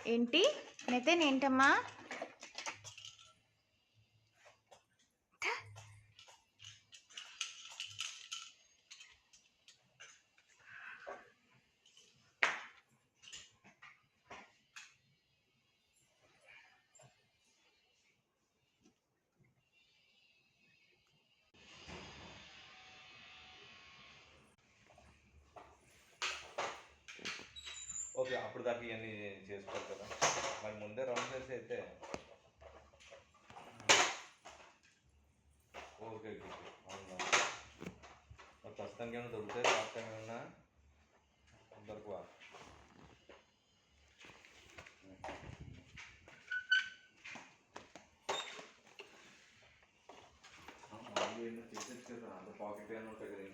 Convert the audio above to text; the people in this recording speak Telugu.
ఏంటి నితిన్ ఏంటమ్మా? ఓకే, అప్పుడు దాకా ఇవన్నీ చేసుకోవాలి కదా, మరి ముందే రౌండ్ చేసి అయితే ఓకే ఓకే అవునా. మరి ప్రస్తుతానికి ఏమైనా దొరుకుతాయి, లాస్ట్ టైం ఏమన్నా దొరకవా? ఏమైనా చేసేది కదా, అంత పాకెట్ ఏమైనా ఉంటాయి కదా.